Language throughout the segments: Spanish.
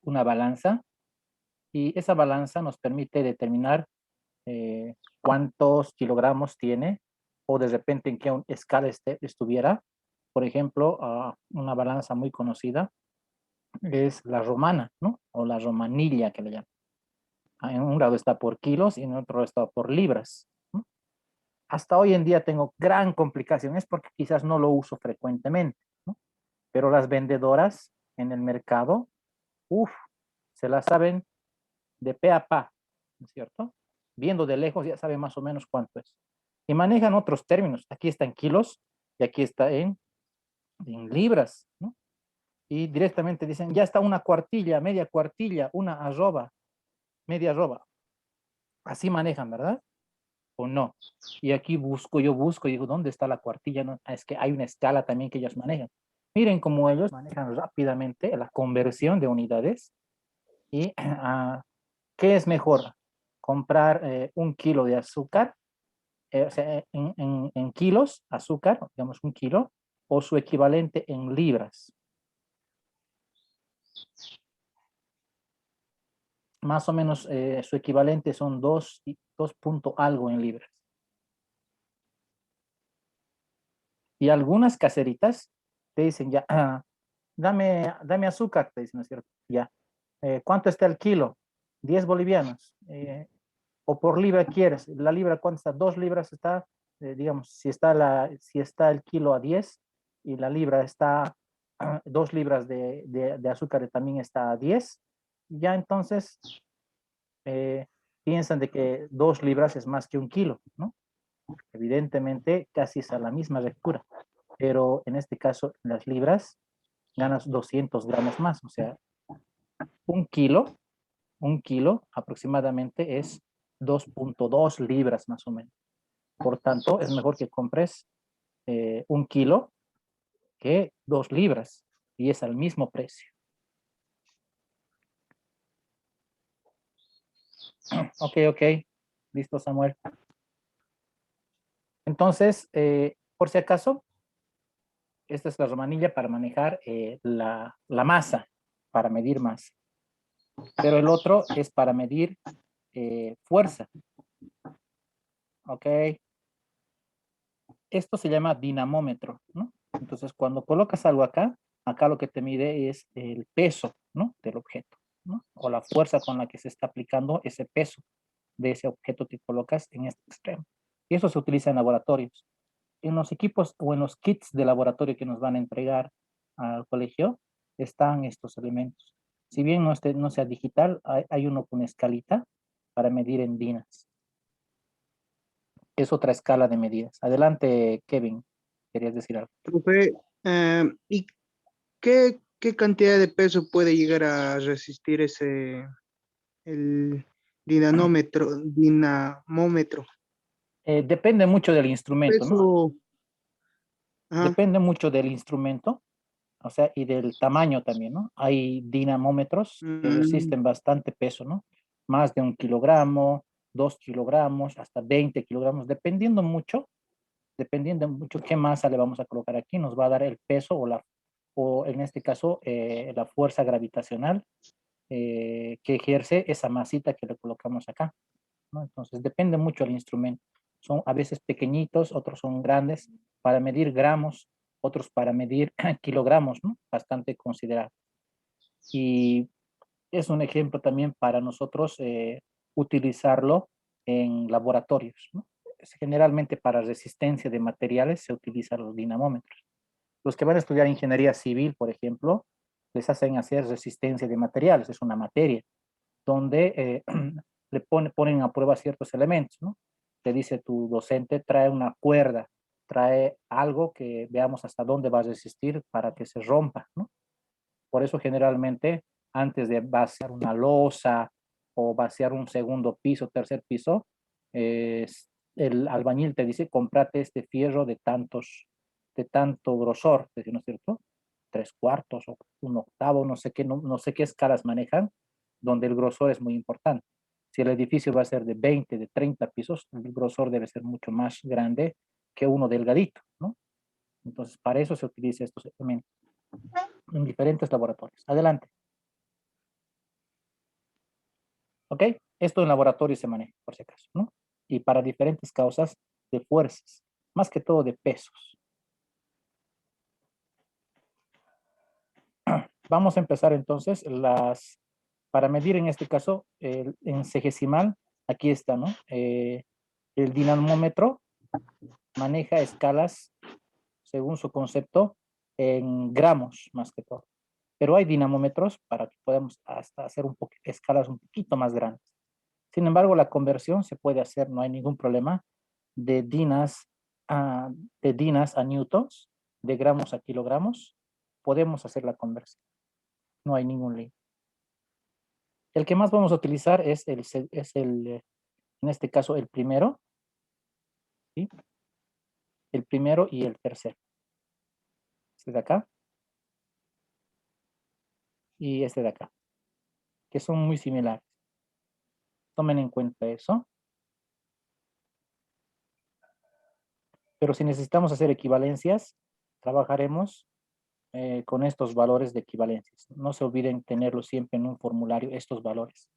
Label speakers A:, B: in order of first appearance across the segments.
A: una balanza y esa balanza nos permite determinar cuántos kilogramos tiene o de repente en qué escala estuviera. Por ejemplo, una balanza muy conocida es la romana, ¿no? O la romanilla que le llaman. En un lado está por kilos y en otro está por libras, ¿no? Hasta hoy en día tengo gran complicación, es porque quizás no lo uso frecuentemente, ¿no? Pero las vendedoras en el mercado, uff, se la saben de pe a pa, ¿no es cierto? Viendo de lejos ya saben más o menos cuánto es. Y manejan otros términos. Aquí está en kilos y aquí está en libras, ¿no? Y directamente dicen, ya está una cuartilla, media cuartilla, una arroba, media arroba. Así manejan, ¿verdad? ¿O no? Y aquí yo busco y digo, ¿dónde está la cuartilla? No, es que hay una escala también que ellos manejan. Miren cómo ellos manejan rápidamente la conversión de unidades y ¿qué es mejor? Comprar 1 kilo de azúcar, o sea, en kilos, azúcar, digamos 1 kilo, o su equivalente en libras. Más o menos su equivalente son 2 punto algo en libras. Y algunas caseritas te dicen ya, dame azúcar, te dicen, ¿no es cierto? Ya. ¿Cuánto está el kilo? 10 bolivianos. O por libra quieres. La libra, ¿cuánto está? 2 libras está, digamos, si está el kilo a 10 y la libra está, 2 libras de azúcar también está a 10, ya entonces eh, piensan de que 2 libras es más que 1 kilo, ¿no? Evidentemente casi es a la misma lectura, pero en este caso, en las libras, ganas 200 gramos más, o sea, un kilo, un kilo aproximadamente es 2.2 libras más o menos. Por tanto, es mejor que compres 1 kilo que 2 libras y es al mismo precio. Ok, ok. Listo, Samuel. Entonces, por si acaso, esta es la romanilla para manejar la masa, para medir masa. Pero el otro es para medir fuerza. Ok. Esto se llama dinamómetro, ¿no? Entonces, cuando colocas algo acá, acá lo que te mide es el peso, ¿no? Del objeto, ¿no? O la fuerza con la que se está aplicando ese peso de ese objeto que colocas en este extremo. Y eso se utiliza en laboratorios. En los equipos o en los kits de laboratorio que nos van a entregar al colegio, están estos elementos. Si bien no sea digital, hay uno con escalita para medir en dinas. Es otra escala de medidas. Adelante, Kevin. ¿Querías decir algo?
B: Profe, ¿y qué cantidad de peso puede llegar a resistir el dinamómetro?
A: Depende mucho del instrumento, ¿no?
B: Peso, ajá,
A: Depende mucho del instrumento, o sea, y del tamaño también, ¿no? Hay dinamómetros que
B: mm,
A: resisten bastante peso, ¿no? Más de 1 kilogramo, 2 kilogramos, hasta 20 kilogramos, dependiendo mucho qué masa le vamos a colocar aquí, nos va a dar el peso o en este caso, la fuerza gravitacional que ejerce esa masita que le colocamos acá, ¿no? Entonces, depende mucho del instrumento. Son a veces pequeñitos, otros son grandes, para medir gramos, otros para medir kilogramos, ¿no? Bastante considerable. Y es un ejemplo también para nosotros utilizarlo en laboratorios, ¿no? Generalmente para resistencia de materiales se utilizan los dinamómetros. Los que van a estudiar ingeniería civil, por ejemplo, les hacen hacer resistencia de materiales, es una materia donde ponen a prueba ciertos elementos, ¿no? Te dice tu docente, trae una cuerda, trae algo que veamos hasta dónde va a resistir para que se rompa, ¿no? Por eso generalmente antes de vaciar una losa o vaciar un segundo piso, tercer piso, eh, el albañil te dice, comprate este fierro de tanto grosor, ¿no es cierto? 3/4 o 1/8, no sé qué escalas manejan, donde el grosor es muy importante. Si el edificio va a ser de 20, de 30 pisos, el grosor debe ser mucho más grande que uno delgadito, ¿no? Entonces, para eso se utiliza estos elementos en diferentes laboratorios. Adelante. ¿Ok? Esto en laboratorio se maneja, por si acaso, ¿no? Y para diferentes causas de fuerzas, más que todo de pesos. Vamos a empezar entonces para medir en este caso, en segesimal, aquí está, ¿no? El dinamómetro maneja escalas, según su concepto, en gramos más que todo. Pero hay dinamómetros para que podamos hasta hacer escalas un poquito más grandes. Sin embargo, la conversión se puede hacer, no hay ningún problema, de dinas de dinas a newtons, de gramos a kilogramos, podemos hacer la conversión. No hay ningún límite. El que más vamos a utilizar es en este caso, el primero, ¿sí? El primero y el tercero. Este de acá y este de acá, que son muy similares. Tomen en cuenta eso. Pero si necesitamos hacer equivalencias, trabajaremos con estos valores de equivalencias. No se olviden tenerlo siempre en un formulario, estos valores.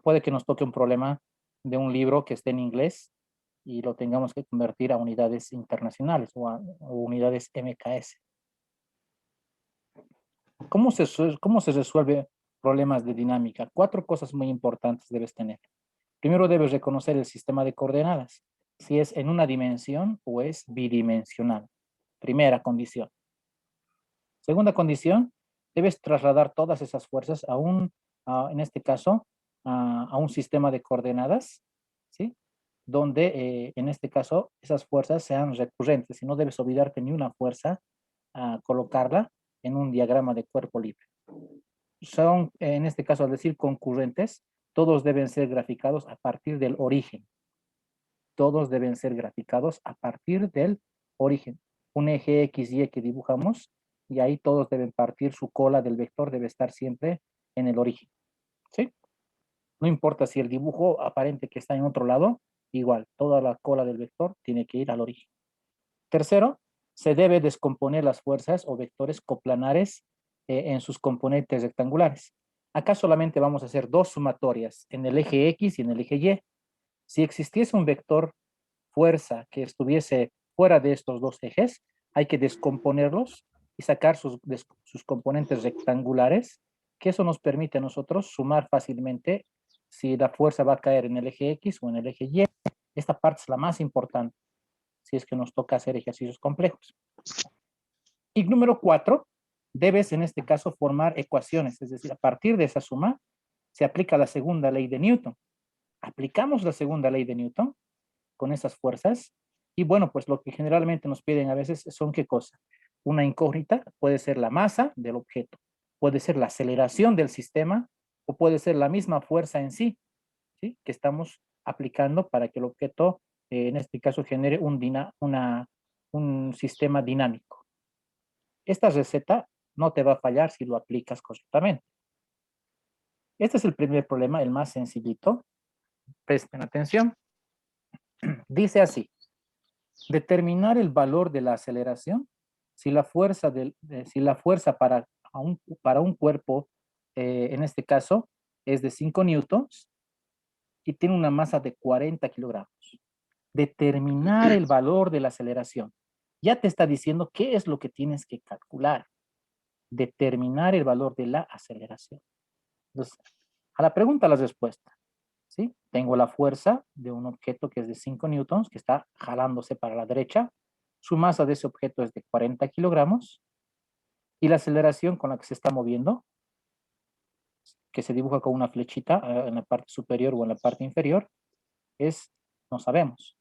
A: Puede que nos toque un problema de un libro que esté en inglés y lo tengamos que convertir a unidades internacionales o unidades MKS. ¿Cómo se resuelve problemas de dinámica? 4 cosas muy importantes debes tener. Primero debes reconocer el sistema de coordenadas, si es en una dimensión o es bidimensional. Primera condición. Segunda condición, debes trasladar todas esas fuerzas en este caso, a un sistema de coordenadas, ¿sí? Donde, en este caso, esas fuerzas sean recurrentes y no debes olvidarte ni una fuerza a colocarla en un diagrama de cuerpo libre. Son, en este caso, al decir concurrentes, todos deben ser graficados a partir del origen. Todos deben ser graficados a partir del origen. Un eje X y Y que dibujamos, y ahí todos deben partir, su cola del vector debe estar siempre en el origen. ¿Sí? No importa si el dibujo aparente que está en otro lado, igual, toda la cola del vector tiene que ir al origen. Tercero, se debe descomponer las fuerzas o vectores coplanares en sus componentes rectangulares. Acá solamente vamos a hacer 2 sumatorias, en el eje X y en el eje Y. Si existiese un vector fuerza que estuviese fuera de estos 2 ejes, hay que descomponerlos y sacar sus componentes rectangulares, que eso nos permite a nosotros sumar fácilmente si la fuerza va a caer en el eje X o en el eje Y. Esta parte es la más importante, si es que nos toca hacer ejercicios complejos. Y número 4, debes en este caso formar ecuaciones, es decir, a partir de esa suma se aplica la segunda ley de Newton. Aplicamos la segunda ley de Newton con esas fuerzas y bueno, pues lo que generalmente nos piden a veces son ¿qué cosa? Una incógnita, puede ser la masa del objeto, puede ser la aceleración del sistema o puede ser la misma fuerza en sí, ¿sí? Que estamos aplicando para que el objeto, en este caso, genere un sistema dinámico. Esta receta no te va a fallar si lo aplicas correctamente. Este es el primer problema, el más sencillito. Presten atención. Dice así, determinar el valor de la aceleración si la fuerza, para un cuerpo, en este caso, es de 5 newtons y tiene una masa de 40 kilogramos. Determinar el valor de la aceleración. Ya te está diciendo qué es lo que tienes que calcular. Determinar el valor de la aceleración. Entonces, a la pregunta, la respuesta. ¿Sí? Tengo la fuerza de un objeto que es de 5 newtons, que está jalándose para la derecha. Su masa de ese objeto es de 40 kilogramos. Y la aceleración con la que se está moviendo, que se dibuja con una flechita en la parte superior o en la parte inferior, no sabemos.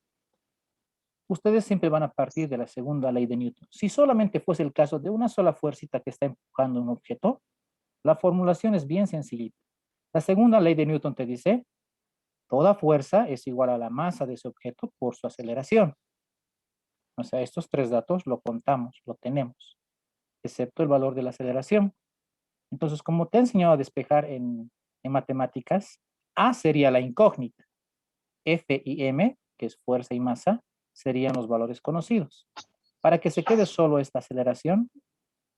A: Ustedes siempre van a partir de la segunda ley de Newton. Si solamente fuese el caso de una sola fuercita que está empujando un objeto, la formulación es bien sencillita. La segunda ley de Newton te dice, toda fuerza es igual a la masa de ese objeto por su aceleración. O sea, estos 3 datos lo contamos, lo tenemos, excepto el valor de la aceleración. Entonces, como te he enseñado a despejar en matemáticas, A sería la incógnita. F y M, que es fuerza y masa, serían los valores conocidos. Para que se quede solo esta aceleración,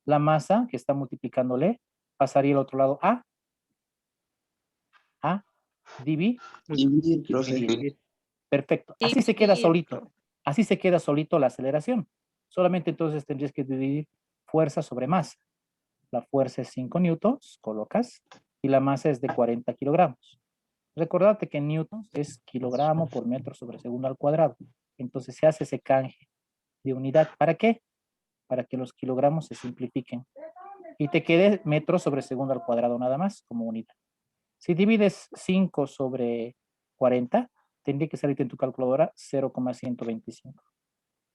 A: la masa que está multiplicándole pasaría al otro lado A
B: Dividir, profe.
A: dividir. Perfecto. Así se queda solito. Así se queda solito la aceleración. Solamente entonces tendrías que dividir fuerza sobre masa. La fuerza es 5 newtons, colocas, y la masa es de 40 kilogramos. Recordate que en newtons es kilogramo por metro sobre segundo al cuadrado. Entonces se hace ese canje de unidad. ¿Para qué? Para que los kilogramos se simplifiquen. Y te quede metro sobre segundo al cuadrado nada más como unidad. Si divides 5 sobre 40, tendría que salirte en tu calculadora 0,125.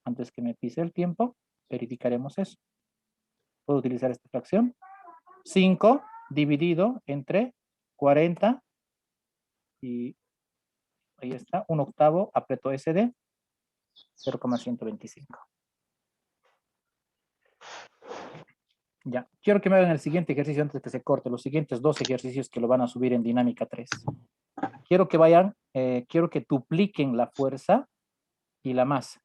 A: Antes que me pise el tiempo, verificaremos eso. ¿Puedo utilizar esta fracción? 5 dividido entre 40 y ahí está, 1/8, aprieto SD, 0,125. Ya, quiero que me hagan el siguiente ejercicio antes que se corte, los siguientes 2 ejercicios que lo van a subir en dinámica 3. Quiero que vayan, quiero que dupliquen la fuerza y la masa.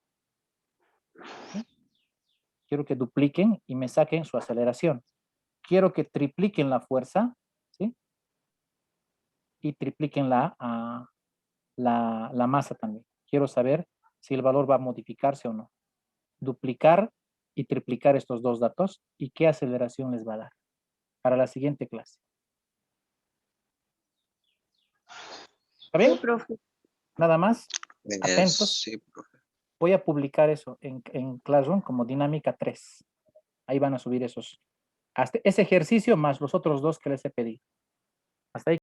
A: ¿Sí? Quiero que dupliquen y me saquen su aceleración. Quiero que tripliquen la fuerza, ¿sí? Y tripliquen la masa también. Quiero saber si el valor va a modificarse o no. Duplicar y triplicar estos dos datos y qué aceleración les va a dar para la siguiente clase. ¿Está bien?
C: Sí, profe.
A: Nada más. Atentos.
B: Sí, profe.
A: Voy a publicar eso en Classroom como dinámica 3. Ahí van a subir esos. Hasta ese ejercicio más los otros 2 que les he pedido. Hasta ahí.